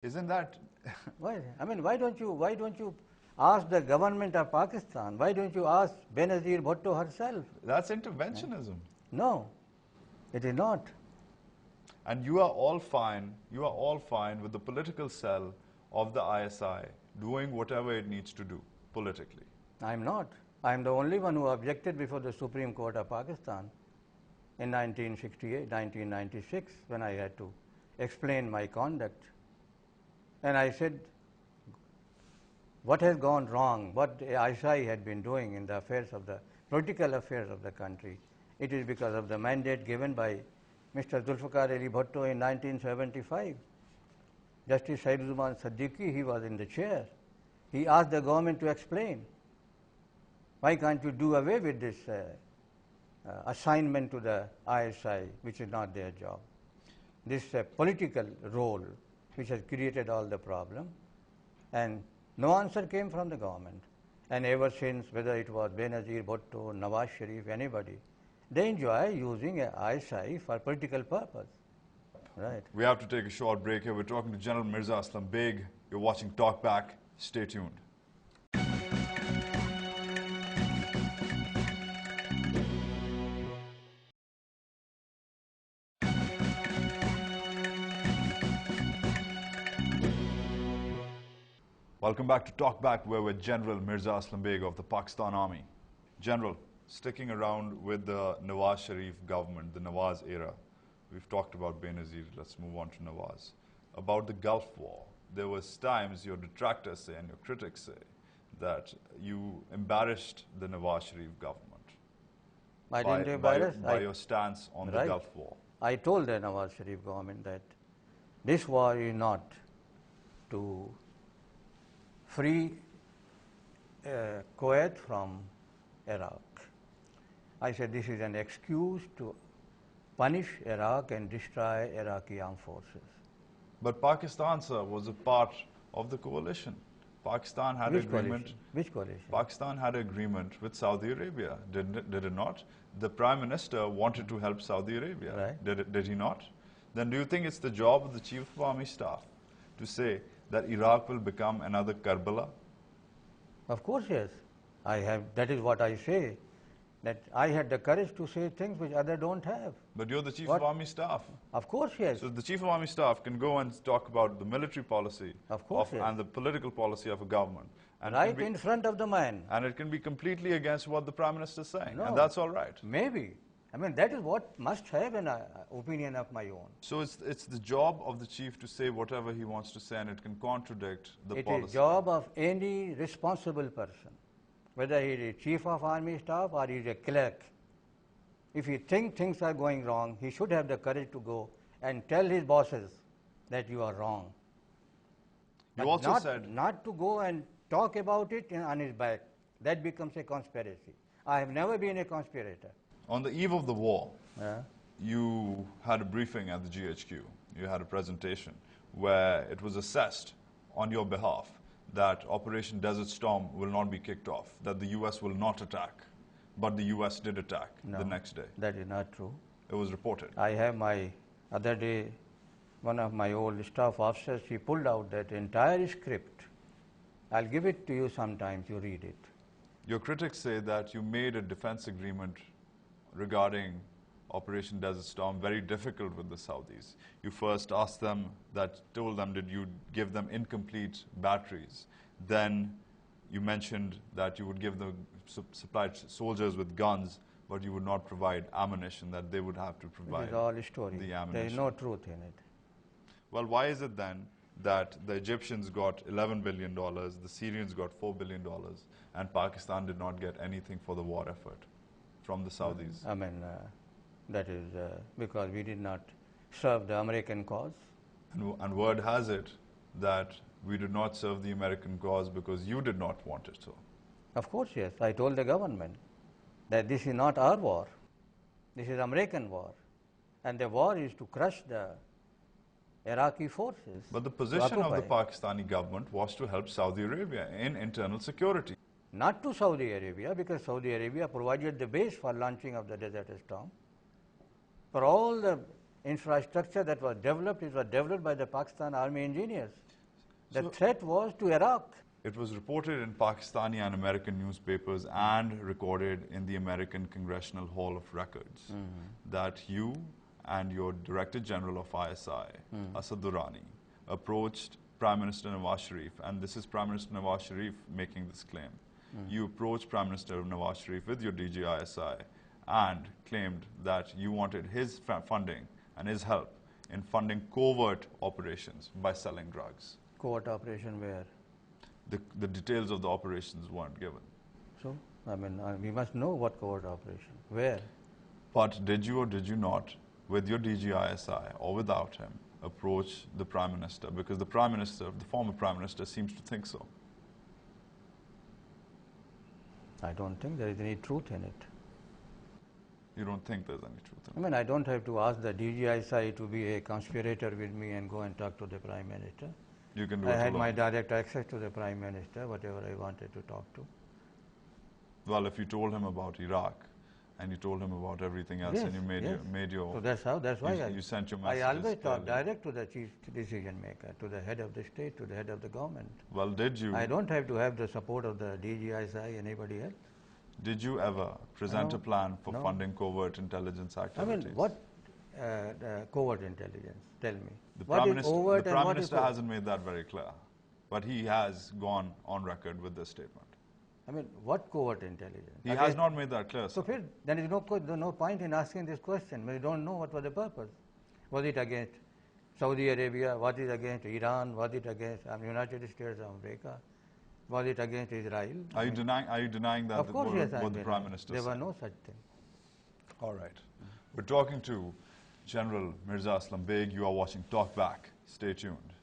Isn't that? Why? I mean, why don't you ask the government of Pakistan? Why don't you ask Benazir Bhutto herself? That's interventionism. No, it is not. And you are all fine with the political cell of the ISI doing whatever it needs to do politically. I'm not. I'm the only one who objected before the Supreme Court of Pakistan in 1968, 1996, when I had to explain my conduct. And I said, what has gone wrong, what the ISI had been doing in the affairs of the political affairs of the country, it is because of the mandate given by Mr. Zulfikar Ali Bhutto in 1975. Justice Saiduzzman Siddiqui, he was in the chair. He asked the government to explain. Why can't you do away with this assignment to the ISI, which is not their job? This political role, which has created all the problem, and no answer came from the government. And ever since, whether it was Benazir Bhutto, Nawaz Sharif, anybody, they enjoy using a ISI for political purpose. Right. We have to take a short break here. We're talking to General Mirza Aslam Baig. You're watching TalkBack. Stay tuned. Welcome back to TalkBack. We're with General Mirza Aslam Baig of the Pakistan Army. General, sticking around with the Nawaz Sharif government, the Nawaz era, we've talked about Benazir, let's move on to Nawaz. About the Gulf War, there was times your detractors say and your critics say that you embarrassed the Nawaz Sharif government. I didn't embarrass. By your stance on the Gulf War. I told the Nawaz Sharif government that this war is not to free Kuwait from Iraq. I said this is an excuse to punish Iraq and destroy Iraqi armed forces. But Pakistan, sir, was a part of the coalition. Pakistan had an agreement. Which coalition? Pakistan had an agreement with Saudi Arabia, did it not? The Prime Minister wanted to help Saudi Arabia, right. Did he not? Then do you think it's the job of the Chief of Army Staff to say that Iraq will become another Karbala? Of course, yes. That is what I say, that I had the courage to say things which others don't have. But you're the Chief of Army Staff. Of course, yes. So the Chief of Army Staff can go and talk about the military policy yes. and the political policy of a government. And right in front of the man. And it can be completely against what the Prime Minister is saying. No, and that's all right. Maybe. I mean, that is what must have an opinion of my own. So it's the job of the chief to say whatever he wants to say, and it can contradict the policy. It is job of any responsible person, whether he is Chief of Army Staff or he is a clerk. If he thinks things are going wrong, he should have the courage to go and tell his bosses that you are wrong. You also said not to go and talk about it on his back. That becomes a conspiracy. I have never been a conspirator. On the eve of the war, you had a briefing at the GHQ. You had a presentation where it was assessed on your behalf that Operation Desert Storm will not be kicked off, that the US will not attack, but the US did attack the next day. That is not true. It was reported. I have my other day, one of my old staff officers, he pulled out that entire script. I'll give it to you sometime to read it. Your critics say that you made a defense agreement regarding Operation Desert Storm very difficult with the Saudis. You first asked them told them that you give them incomplete batteries. Then you mentioned that you would give them supply soldiers with guns, but you would not provide ammunition, that they would have to provide. It is all a story. The ammunition. There is no truth in it. Well, why is it then that the Egyptians got $11 billion, the Syrians got $4 billion, and Pakistan did not get anything for the war effort from the Saudis? I mean, that is because we did not serve the American cause. And word has it that we did not serve the American cause because you did not want it so. Of course, yes. I told the government that this is not our war. This is American war. And the war is to crush the Iraqi forces. But the position of the Pakistani government was to help Saudi Arabia in internal security. Not to Saudi Arabia, because Saudi Arabia provided the base for launching of the Desert Storm. For all the infrastructure that was developed, it was developed by the Pakistan Army engineers. The So- threat was to Iraq. It was reported in Pakistani and American newspapers and recorded in the American Congressional Hall of Records that you and your Director General of ISI, Asad Durrani, approached Prime Minister Nawaz Sharif, and this is Prime Minister Nawaz Sharif making this claim. You approached Prime Minister Nawaz Sharif with your DG ISI and claimed that you wanted his funding and his help in funding covert operations by selling drugs. Covert operation where? The details of the operations weren't given. So, I mean, we must know what covert operation. Where? But did you or did you not, with your DG ISI or without him, approach the Prime Minister? Because the Prime Minister, the former Prime Minister, seems to think so. I don't think there is any truth in it. You don't think there's any truth in I mean, I don't have to ask the DGISI to be a conspirator with me and go and talk to the Prime Minister. it? You can do I it had alone. my direct access to the Prime Minister, whatever I wanted to talk to. Well, if you told him about Iraq and you told him about everything else, Yes, and you made yes. your So that's why you sent your I messages always talk clearly. direct to the chief decision maker, to the head of the state, to the head of the government. Well, did you? I don't have to have the support of the DGISI, anybody else. Did you ever present No, a plan for no. funding covert intelligence I activities? mean, what covert intelligence? Tell me. The What Prime is Minister, overt the and Prime what is Minister covert? hasn't made that very clear, but he has gone on record with this statement. I mean, what covert intelligence? He Okay. has not made that clear, So, sir. there is no point in asking this question. We don't know what was the purpose. Was it against Saudi Arabia? Was it against Iran? Was it against United States of America? Was it against Israel? Are you denying that? Of course, what, yes, what I'm the Prime denying. Minister There said? were no such thing. All right. We're talking to General Mirza Aslam Baig. You are watching TalkBack. Stay tuned.